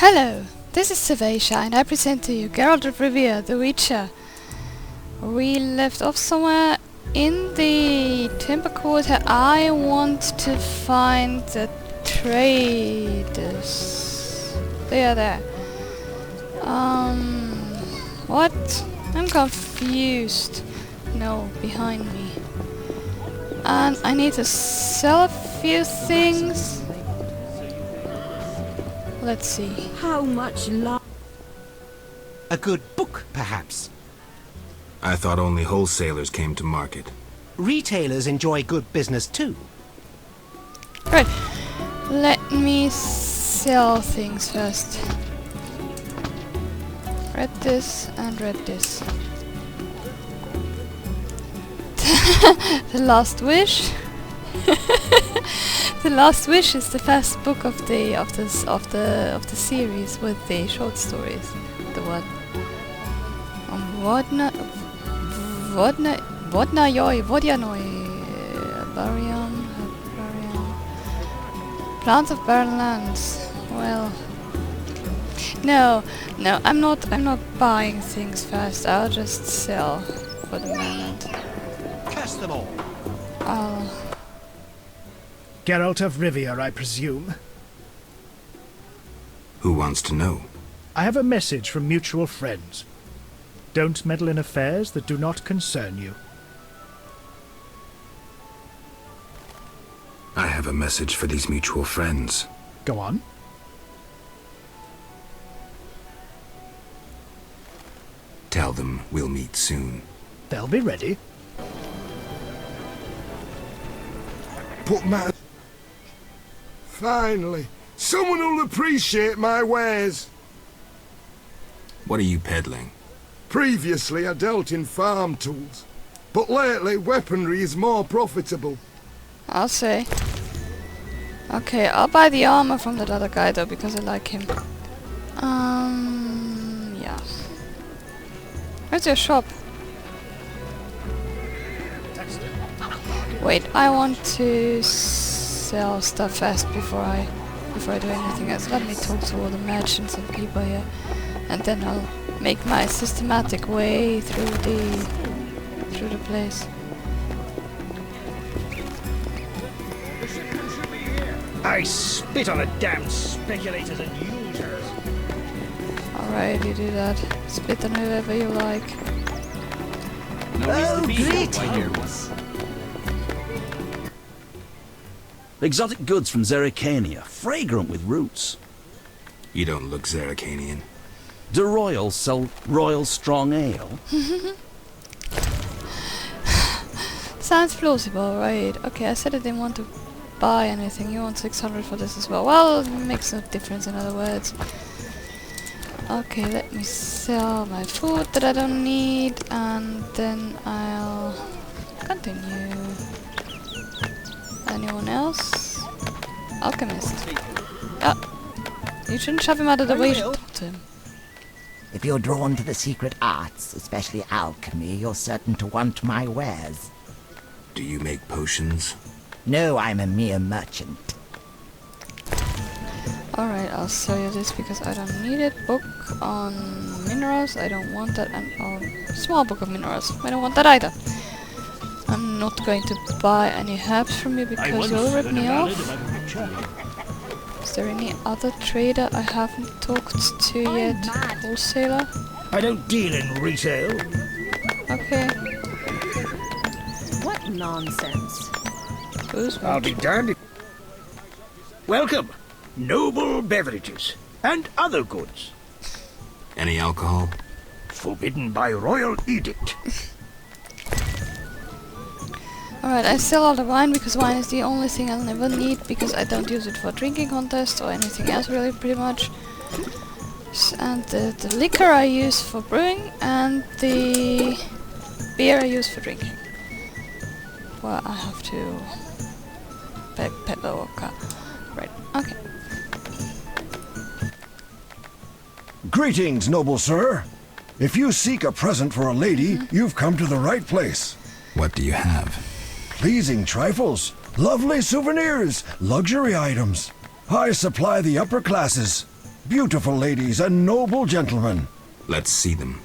Hello, this is Savasia and I present to you Geralt of Rivia, the Witcher. We left off somewhere in the Timber Quarter. I want to find the traders. They are there. What? I'm confused. No, behind me. And I need to sell a few things. Let's see. How much A good book, perhaps. I thought only wholesalers came to market. Retailers enjoy good business too. Right. Let me sell things first. Read this and read this. The Last Wish. The Last Wish is the first book of the series with the short stories. The one. Vodyanoi, Barium, Plants of Barren Lands. Well, no, I'm not buying things first. I'll just sell for the moment. Cast them all. Geralt of Rivia, I presume. Who wants to know? I have a message from mutual friends. Don't meddle in affairs that do not concern you. I have a message for these mutual friends. Go on. Tell them we'll meet soon. They'll be ready. Put my... Finally, someone who'll appreciate my wares. What are you peddling? Previously, I dealt in farm tools, but lately, weaponry is more profitable. I'll say. Okay, I'll buy the armor from that other guy though, because I like him. Yeah. Where's your shop? Wait, I want to sell stuff first before I do anything else. Let me talk to all the merchants and people here, and then I'll make my systematic way through the place. I spit on the damn speculators and users. Alright, you do that. Spit on whoever you like. Oh, great! Exotic goods from Zerrikania, fragrant with roots. You don't look Zerrikanian. Do royals sell royal strong ale? Sounds plausible, right? Okay, I said I didn't want to buy anything. You want 600 for this as well. Well, it makes no difference in other words. Okay, let me sell my food that I don't need, and then I'll continue. Anyone else? Alchemist. Ah, you shouldn't shove him out of the way. You should talk to him. If you're drawn to the secret arts, especially alchemy, you're certain to want my wares. Do you make potions? No, I'm a mere merchant. Alright, I'll sell you this because I don't need it. Book on minerals, I don't want that. And small book of minerals, I don't want that either. I'm not going to buy any herbs from you because you'll rip me off. Is there any other trader I haven't talked to yet? Wholesaler? I don't deal in retail. Okay. What nonsense. Who's I'll be damned if... Welcome. Noble beverages and other goods. Any alcohol? Forbidden by royal edict. Alright, I sell all the wine because wine is the only thing I'll never need because I don't use it for drinking contests or anything else really, pretty much. And the liquor I use for brewing and the beer I use for drinking. Well, I have to... Right, okay. Greetings, noble sir. If you seek a present for a lady, you've come to the right place. What do you have? Pleasing trifles, lovely souvenirs, luxury items. I supply the upper classes. beautiful ladies and noble gentlemen. Let's see them.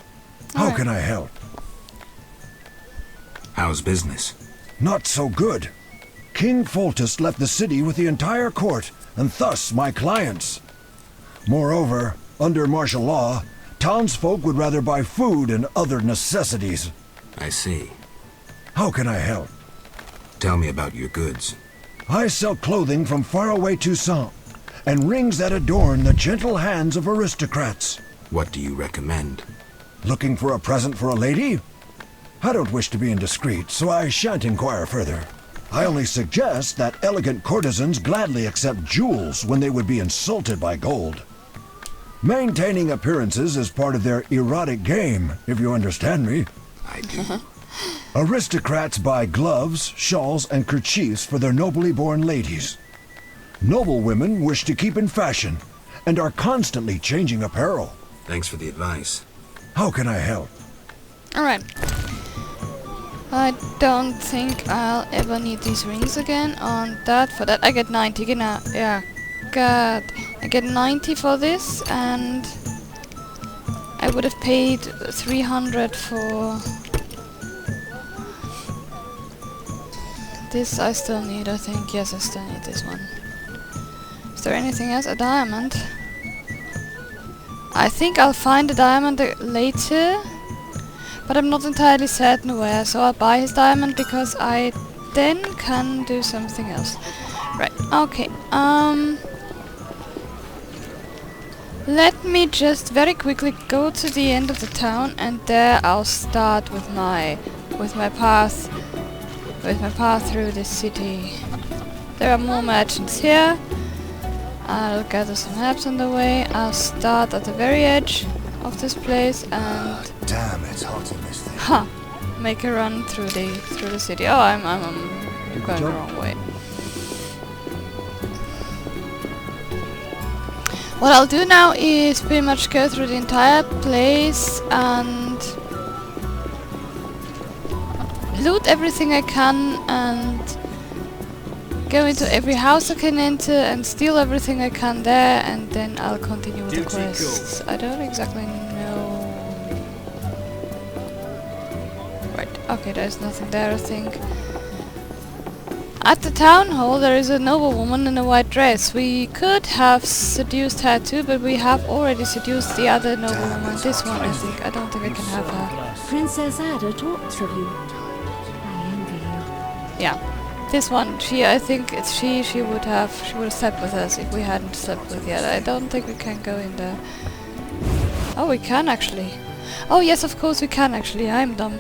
How Alright. can I help? How's business? Not so good. King Foltest left the city with the entire court, and thus my clients. Moreover, under martial law, townsfolk would rather buy food and other necessities. I see. How can I help? Tell me about your goods. I sell clothing from faraway Toussaint, and rings that adorn the gentle hands of aristocrats. What do you recommend? Looking for a present for a lady? I don't wish to be indiscreet, so I shan't inquire further. I only suggest that elegant courtesans gladly accept jewels when they would be insulted by gold. Maintaining appearances is part of their erotic game, if you understand me. I do. Aristocrats buy gloves, shawls, and kerchiefs for their nobly born ladies. Noble women wish to keep in fashion, and are constantly changing apparel. Thanks for the advice. How can I help? Alright. I don't think I'll ever need these rings again. On that, for that I get 90, genau. Yeah. God. I get 90 for this, and I would have paid 300 for this. I still need, I think. Yes, I still need this one. Is there anything else? A diamond? I think I'll find a diamond later, but I'm not entirely certain where, so I'll buy his diamond because I then can do something else. Right, okay. Let me just very quickly go to the end of the town, and there I'll start with my path through this city. There are more merchants here. I'll gather some herbs on the way. I'll start at the very edge of this place and Damn, it's hot in this thing. make a run through the city. Oh, I'm going the wrong way. What I'll do now is pretty much go through the entire place and loot everything I can and go into every house I can enter and steal everything I can there, and then I'll continue with the quests. I don't exactly know. Right, okay, there's nothing there, I think. At the town hall there is a noblewoman in a white dress. We could have seduced her too, but we have already seduced the other noblewoman. This one, I think. I don't think I can have her. Princess Ada talks of you. I envy you. Yeah. This one, I think it's she would have slept with us if we hadn't slept with yet. I don't think we can go in there. Oh, we can actually. Oh yes, of course we can actually. I'm dumb.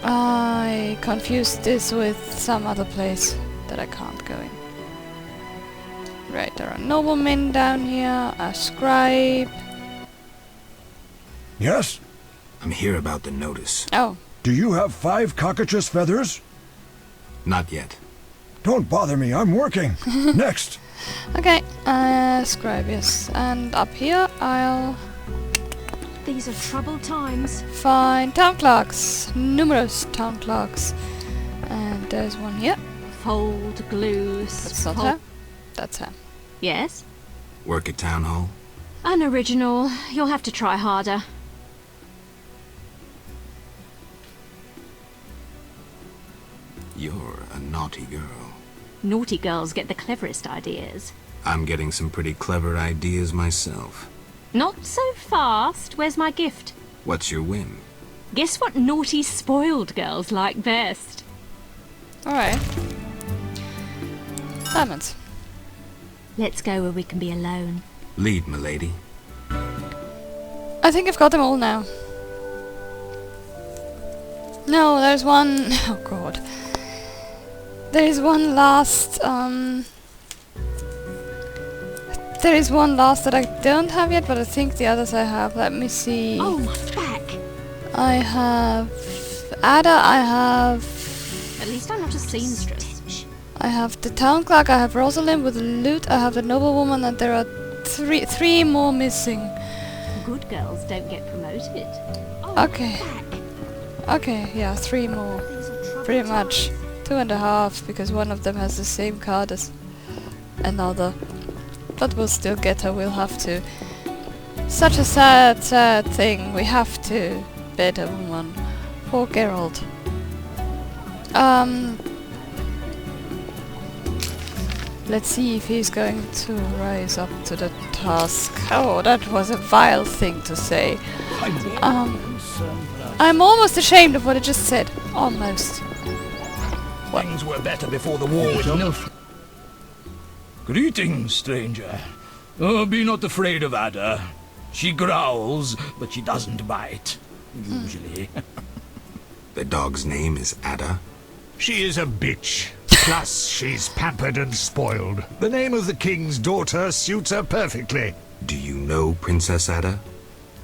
I confused this with some other place that I can't go in. Right, there are noblemen down here, a scribe. Yes? I'm here about the notice. Oh, Do you have 5 cockatrice feathers? Not yet. Don't bother me, I'm working. Next. okay. Scribe, yes. And up here I'll These are troubled times. find town clerks. Numerous town clerks. And there's one here. Fold, glue, That's not her. That's her. Yes? Work at town hall? Unoriginal. You'll have to try harder. You're a naughty girl. Naughty girls get the cleverest ideas. I'm getting some pretty clever ideas myself. Not so fast. Where's my gift? What's your whim? Guess what naughty, spoiled girls like best? Alright. Diamonds. Let's go where we can be alone. Lead, milady. I think I've got them all now. No, there's one... Oh god. There is one last, there is one last that I don't have yet, but I think the others I have. Let me see. Oh, my back! I have Ada, I have... At least I'm not a seamstress. I have the town clerk, I have Rosalind with the loot, I have the noblewoman, and there are three more missing. Good girls don't get promoted. Oh, Okay. Okay, yeah, 3 more. Pretty much. 2.5, because one of them has the same card as another. but we'll still get her. We'll have to. Such a sad, sad thing. We have to bed a woman. Poor Geralt. Let's see if he's going to rise up to the task. Oh, that was a vile thing to say. I'm almost ashamed of what I just said. Almost. Things were better before the war with Nilf. Greetings, stranger. Oh, be not afraid of Ada. She growls, but she doesn't bite. Usually. The dog's name is Ada? She is a bitch. Plus, she's pampered and spoiled. The name of the king's daughter suits her perfectly. Do you know Princess Ada?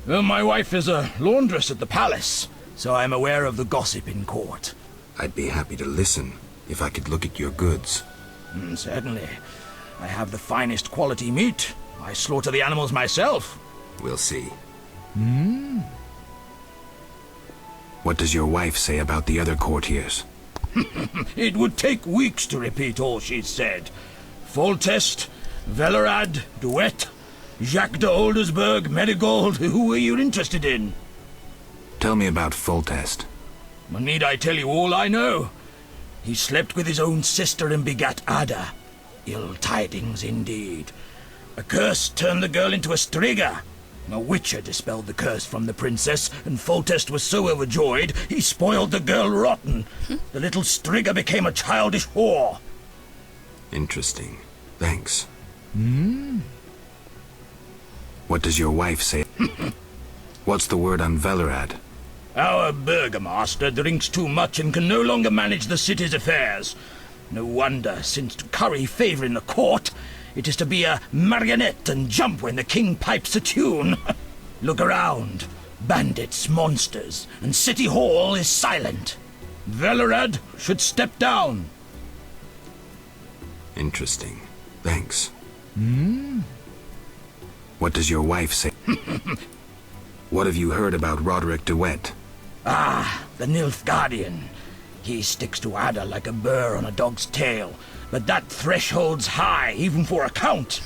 My wife is a laundress at the palace, so I'm aware of the gossip in court. I'd be happy to listen, if I could look at your goods. Certainly. I have the finest quality meat. I slaughter the animals myself. We'll see. What does your wife say about the other courtiers? It would take weeks to repeat all she said. Foltest, Velerad, Duet, Jacques de Oldersberg, Marigold, who were you interested in? Tell me about Foltest. Need I tell you all I know? He slept with his own sister and begat Ada. Ill tidings indeed. A curse turned the girl into a striga. A witcher dispelled the curse from the princess, and Foltest was so overjoyed he spoiled the girl rotten. The little striga became a childish whore. Interesting. Thanks. What does your wife say? What's the word on Velerad? Our burgomaster drinks too much and can no longer manage the city's affairs. No wonder, since to curry favour in the court, it is to be a marionette and jump when the king pipes a tune. Look around. Bandits, monsters, and City Hall is silent. Velerad should step down. Interesting. Thanks. What does your wife say? What have you heard about Roderick de Wet? Ah, the Nilfgaardian. He sticks to Ada like a burr on a dog's tail, but that threshold's high, even for a count.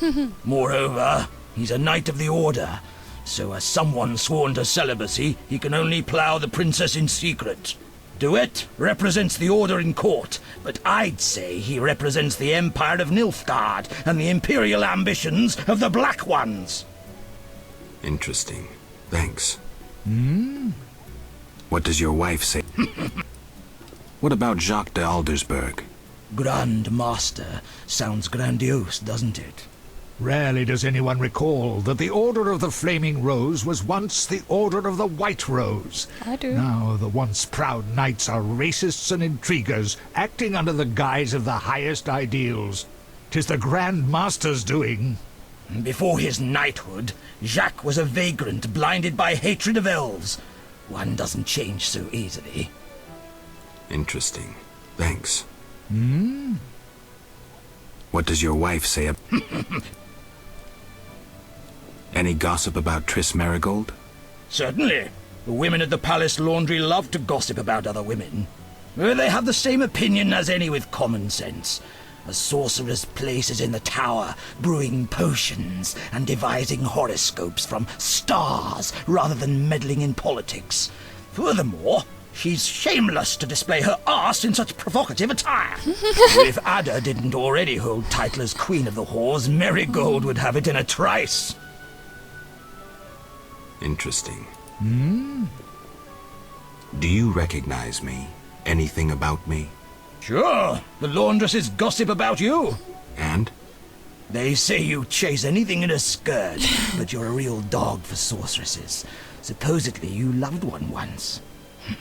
Moreover, he's a knight of the order, so as someone sworn to celibacy, he can only plough the princess in secret. Duet represents the order in court, but I'd say he represents the empire of Nilfgaard and the imperial ambitions of the Black Ones. Interesting. Thanks. What does your wife say? What about Jacques de Aldersberg? Grand Master sounds grandiose, doesn't it? Rarely does anyone recall that the Order of the Flaming Rose was once the Order of the White Rose. I do. Now the once proud knights are racists and intriguers, acting under the guise of the highest ideals. 'Tis the Grand Master's doing. Before his knighthood, Jacques was a vagrant blinded by hatred of elves. One doesn't change so easily. Interesting. Thanks. What does your wife say? Any gossip about Triss Marigold? Certainly. The women at the palace laundry love to gossip about other women. They have the same opinion as any with common sense. A sorcerer's place is in the tower, brewing potions and devising horoscopes from stars rather than meddling in politics. Furthermore, she's shameless to display her arse in such provocative attire. If Ada didn't already hold title as Queen of the Whores, Marigold would have it in a trice. Interesting. Do you recognize me? Anything about me? Sure, the laundresses gossip about you. And? They say you chase anything in a skirt, but you're a real dog for sorceresses. Supposedly you loved one once.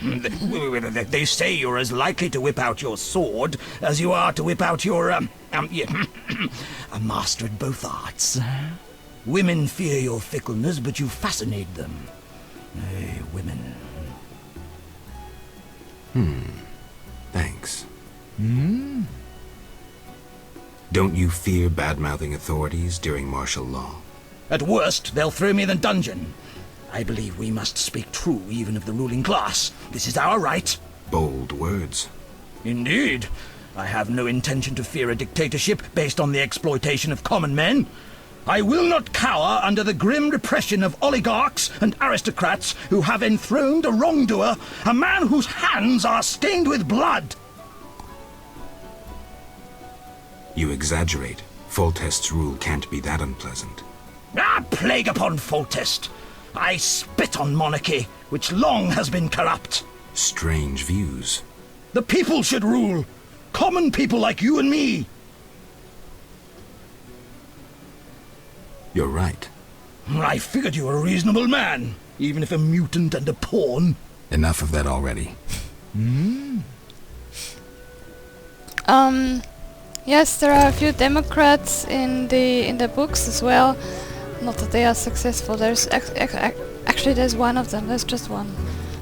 They say you're as likely to whip out your sword as you are to whip out your, a master at both arts. Women fear your fickleness, but you fascinate them. Women. Thanks. Don't you fear bad-mouthing authorities during martial law? At worst, they'll throw me in the dungeon. I believe we must speak true even of the ruling class. This is our right. Bold words. Indeed. I have no intention to fear a dictatorship based on the exploitation of common men. I will not cower under the grim repression of oligarchs and aristocrats who have enthroned a wrongdoer, a man whose hands are stained with blood. You exaggerate. Foltest's rule can't be that unpleasant. Ah, plague upon Foltest! I spit on monarchy, which long has been corrupt. Strange views. The people should rule. Common people like you and me. You're right. I figured you were a reasonable man, even if a mutant and a pawn. Enough of that already. Yes, there are a few Democrats in the books as well. Not that they are successful. There's actually there's one of them. There's just one,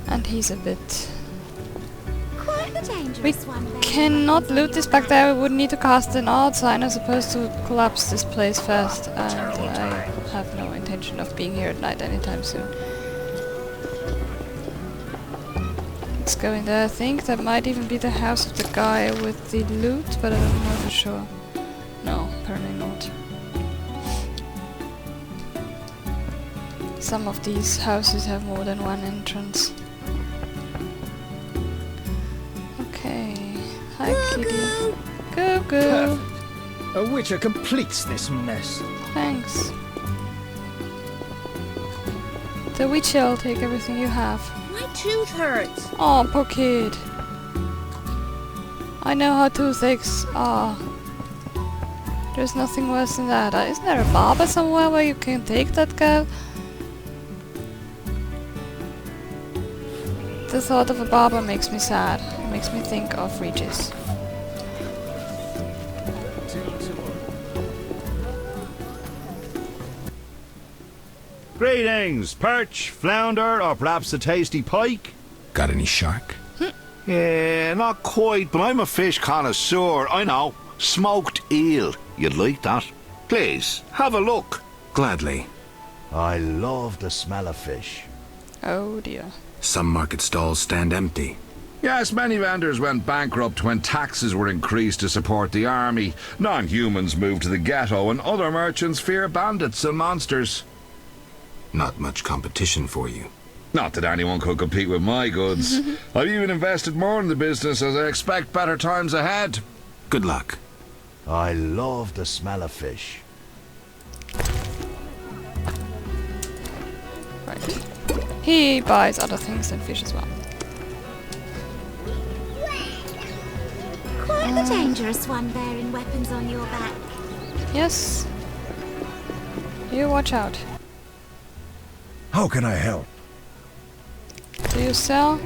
and he's a bit. Quite the dangerous We one there. cannot loot this back there. We would need to cast an art sign as opposed to collapse this place first. And I have no intention of being here at night anytime soon. Let's go in there. I think that might even be the house of the guy with the loot, but I don't know for sure. No, apparently not. Some of these houses have more than one entrance. Okay. Hi, kitty. Go, go. A witcher completes this mess. Thanks. The witcher will take everything you have. My tooth hurts. Oh, poor kid. I know how toothaches are. There's nothing worse than that. Isn't there a barber somewhere where you can take that girl? The thought of a barber makes me sad. It makes me think of Regis. Greetings, perch, flounder, or perhaps a tasty pike? Got any shark? Yeah, not quite, but I'm a fish connoisseur, I know. Smoked eel. You'd like that? Please, have a look. Gladly. I love the smell of fish. Oh dear. Some market stalls stand empty. Yes, many vendors went bankrupt when taxes were increased to support the army. Non-humans moved to the ghetto, and other merchants fear bandits and monsters. Not much competition for you. Not that anyone could compete with my goods. I've even invested more in the business as I expect better times ahead. Good luck. I love the smell of fish. Right. He buys other things than fish as well. Quite the dangerous one bearing weapons on your back. Yes. You watch out. How can I help? Do you sell?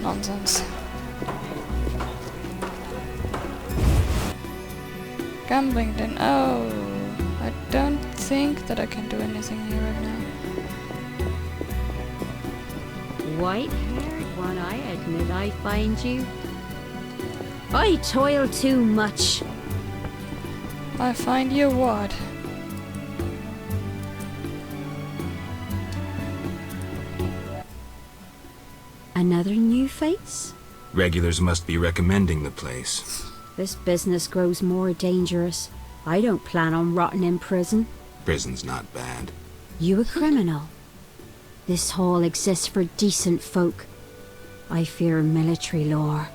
Nonsense. Gambling then. Oh, I don't think that I can do anything here right now. White-haired one, I admit I find you. I toil too much. I find you what? Another new face? Regulars must be recommending the place. This business grows more dangerous. I don't plan on rotting in prison. Prison's not bad. You a criminal? This hall exists for decent folk. I fear military law.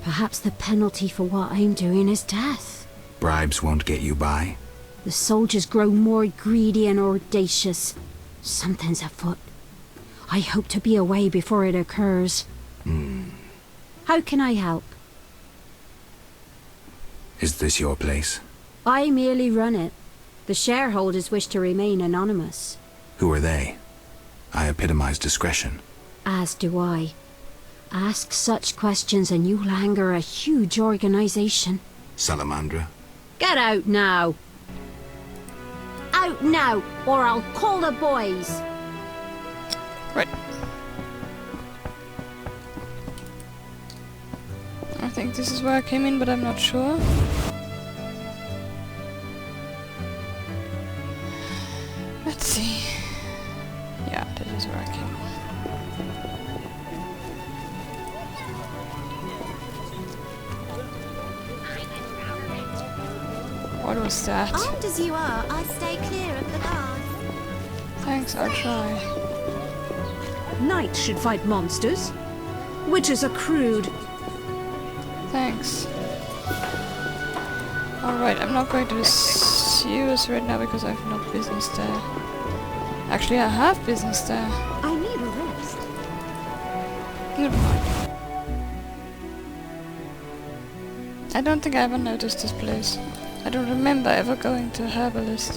Perhaps the penalty for what I'm doing is death. Bribes won't get you by. The soldiers grow more greedy and audacious. Something's afoot. I hope to be away before it occurs. How can I help? Is this your place? I merely run it. The shareholders wish to remain anonymous. Who are they? I epitomize discretion. As do I. Ask such questions and you'll anger a huge organization. Salamandra? Get out now! Out now, or I'll call the boys! Right. I think this is where I came in, but I'm not sure. Let's see. Yeah, this is where I came in. What was that? Armed as you are, I stay clear of the guards. Thanks, I'll try. Knights should fight monsters. Witches are crude. Thanks. Alright, I'm not going to the sewers right now because I have no business there. Actually, I have business there. I need a rest. Never mind. I don't think I ever noticed this place. I don't remember ever going to a herbalist.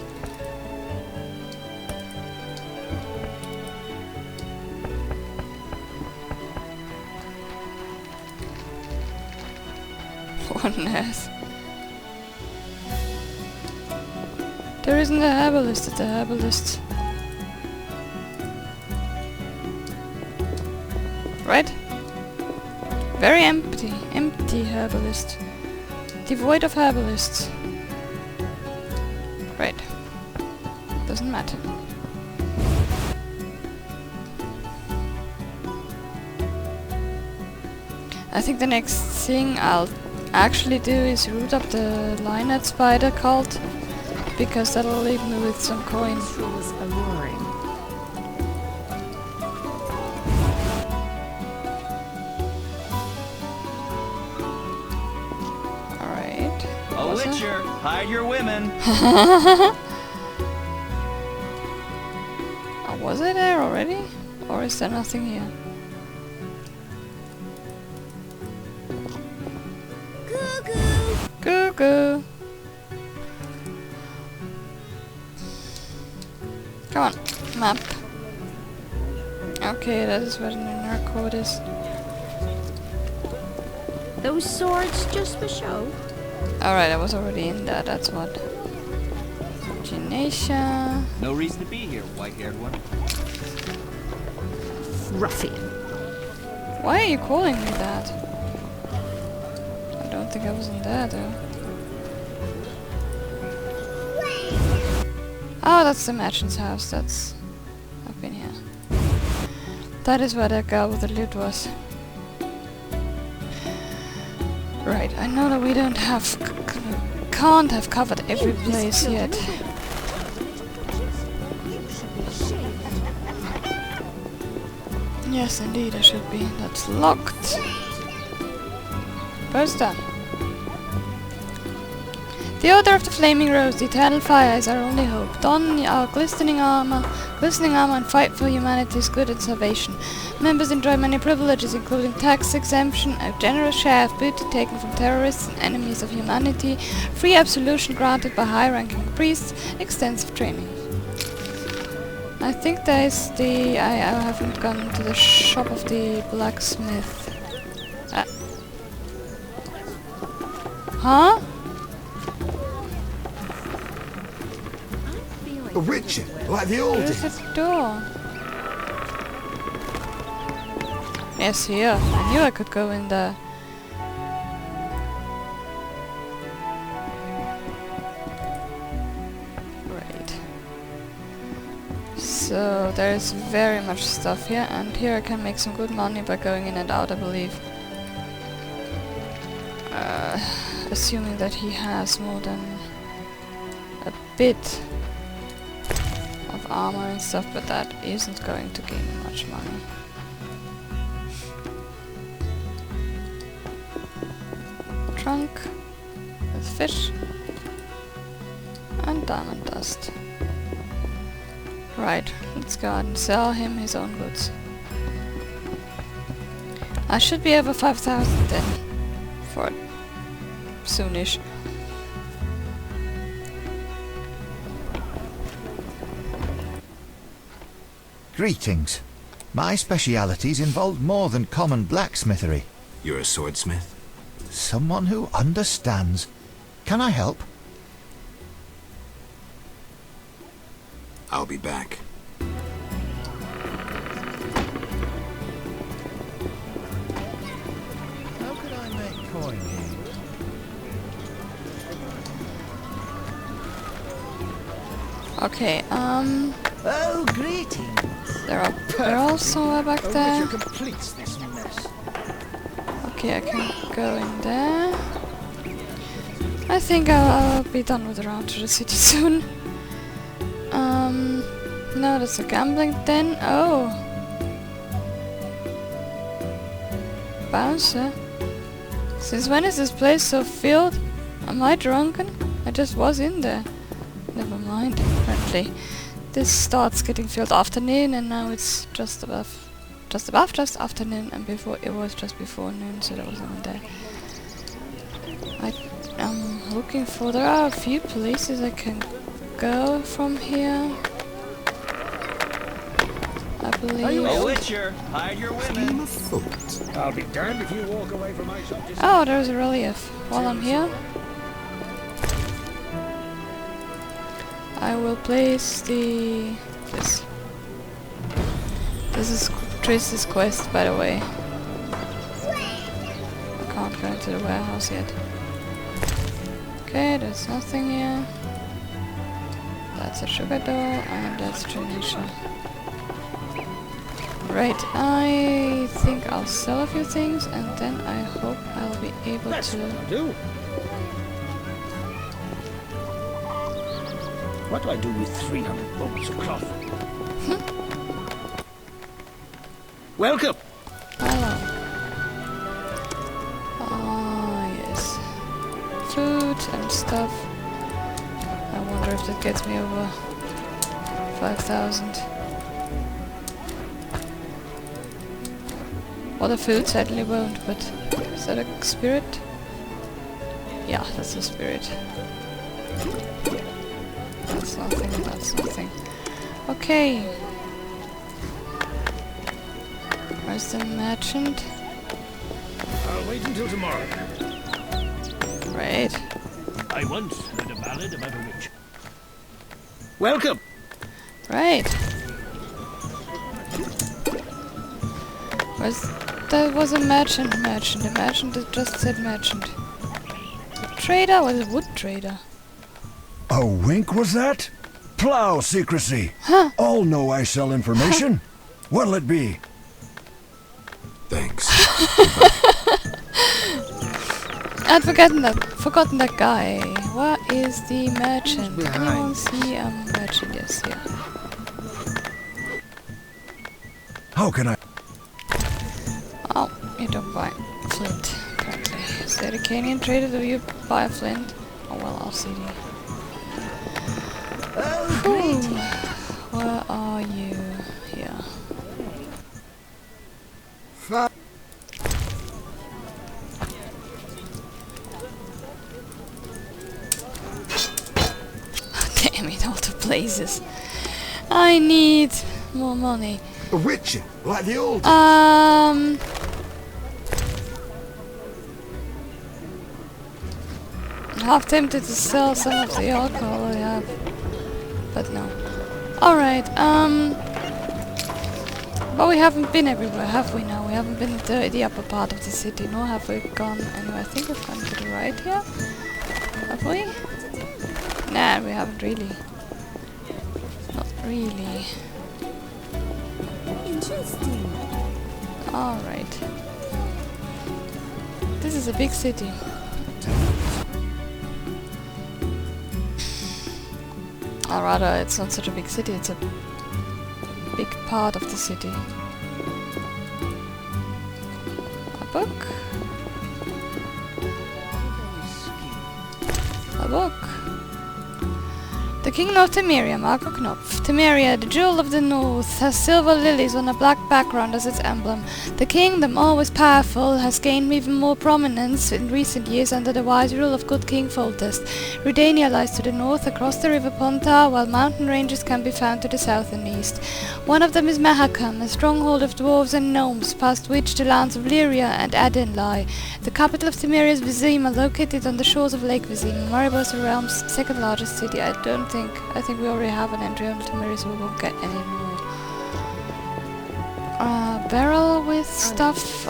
What on earth? There isn't a herbalist at the herbalist. Right? Very empty. Empty herbalist. Devoid of herbalists. Right. Doesn't matter. I think the next thing I'll actually do is root up the Lionhead Spider cult, because that'll leave me with some coin. Feels alluring. Alright. A witcher, hide your women. Oh, was I there already? Or is there nothing here? Goo goo. Come on, map. Okay, that is where the inner code is. Those swords just for show. Alright, I was already in there, that's what. Genacia. No reason to be here, white-haired one. Ruffian. Why are you calling me that? I don't think I was in there though. Oh, that's the merchant's house, that's up in here. That is where that girl with the loot was. Right, I know that we don't have... can't have covered every place yet. Yes, indeed, I should be. That's locked. Poster. The order of the flaming rose, the eternal fire is our only hope. Don our glistening armor, and fight for humanity's good and salvation. Members enjoy many privileges, including tax exemption, a generous share of booty taken from terrorists and enemies of humanity, free absolution granted by high-ranking priests, extensive training. I think there is the... I haven't gone to the shop of the blacksmith. Huh? A witcher, like the old There's days. a door. Yes, here. I knew I could go in there. Right. So there's very much stuff here, and here I can make some good money by going in and out, I believe. Assuming that he has more than a bit of armor and stuff, but that isn't going to gain me much money. Trunk with fish and diamond dust. Right, let's go out and sell him his own goods. I should be over 5,000 then, for soonish. Greetings. My specialities involve more than common blacksmithery. You're a swordsmith? Someone who understands. Can I help? I'll be back. How could I make coin here? Okay, Oh, greetings. there are barrels somewhere back there. completes this mess. Okay, I can go in there. I think I'll be done with the round to the city soon. No, that's a gambling den. Oh. Bouncer. Since when is this place so filled? Am I drunken? I just was in there. Never mind, apparently. This starts getting filled afternoon and now it's just afternoon, and before it was just before noon, so there was no one there. I am looking for... there are a few places I can go from here. I believe... A witcher, hide your women. I'll be damned if you walk away from my shop. Oh, there's a relief. While I'm here, I will place the... this. This is Triss's quest, by the way. I can't go into the warehouse yet. Okay, there's nothing here. That's a sugar doll, and that's Janisha. Right, I think I'll sell a few things, and then I hope I'll be able to... What do I do with 300 bolts of cloth? Welcome! Hello. Ah, yes. Food and stuff. I wonder if that gets me over 5,000. Well, the food certainly won't, but is that a spirit? Yeah, that's a spirit. That's nothing, that's nothing. Okay. Where's the merchant? I'll wait until tomorrow. Right. I once heard a ballad about a witch. Welcome! Right. There was a merchant. A merchant that just said merchant. A trader was a wood trader. A wink was that? Plow secrecy. Huh. All know I sell information. What'll it be? Thanks. I'd forgotten that guy. Where is the merchant? Anyone see a merchant? Yes, here. How can I? Oh, you don't buy flint, apparently. Is there a Canadian trader that you buy a flint? Oh well, I'll see you. Ooh, where are you? Here. Damn it, all the places. I need more money. A witcher, like the old. Half tempted to sell some of the alcohol I have, but no. Alright, but we haven't been everywhere, have we now? We haven't been to the upper part of the city, nor have we gone anywhere. I think we've gone to the right here. Have we? Nah, we haven't really. Not really. Interesting. Alright. This is a big city. Or rather, it's not such a big city, it's a big part of the city. A book? A book. The King of Temeria, Marco Knopf. Temeria, the jewel of the north, has silver lilies on a black background as its emblem. The kingdom, always powerful, has gained even more prominence in recent years under the wise rule of good King Foltest. Rudania lies to the north, across the river Pontar, while mountain ranges can be found to the south and east. One of them is Mahakam, a stronghold of dwarves and gnomes, past which the lands of Lyria and Aden lie. The capital of Temeria's Vizima, located on the shores of Lake Vizima. Maribor is the realm's second largest city. I think we already have an entry on Temeria, so we won't get any more. Barrel with stuff,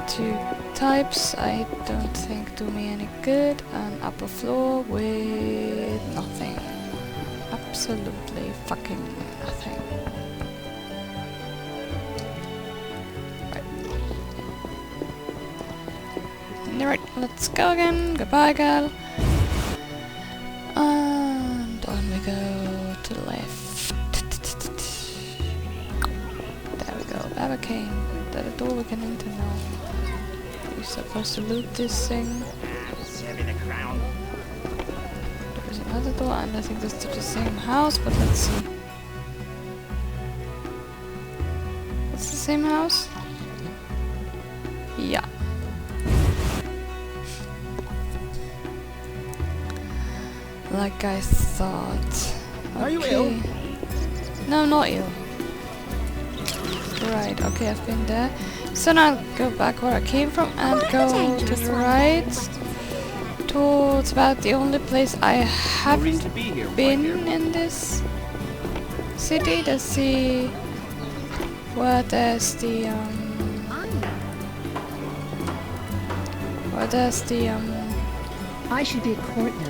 2 types, I don't think do me any good. An upper floor with nothing. Absolutely fucking nothing. Right, let's go again. Goodbye, girl. never came. That a door we can enter now. We're supposed to loot this thing. There's another door, and I think this is to the same house, but let's see. It's the same house? Yeah. Like I thought. Are you ill? No, not ill. Right, okay, I've been there. So now I'll go back where I came from and go to the right. Towards about the only place I haven't been in this city. Let's see where there's the I should be at court now.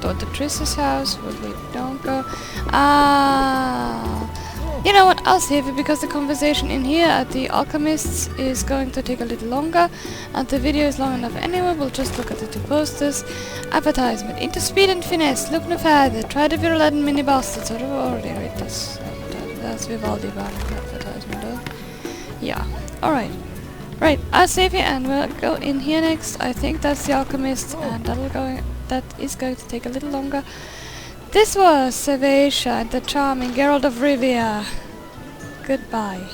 Dr. Triss's house, but we don't go. Ah, you know what? I'll save it because the conversation in here at the Alchemists is going to take a little longer, and the video is long enough anyway. We'll just look at the two posters. Advertisement: into speed and finesse. Look no further. Try the virulent mini bastards. I've already read this. That's Vivaldi Bank advertisement, though. Yeah. All right. Right. I'll save it, and we'll go in here next. I think that's the Alchemist, and that is going to take a little longer. This was Servatia and the charming Geralt of Rivia. Goodbye.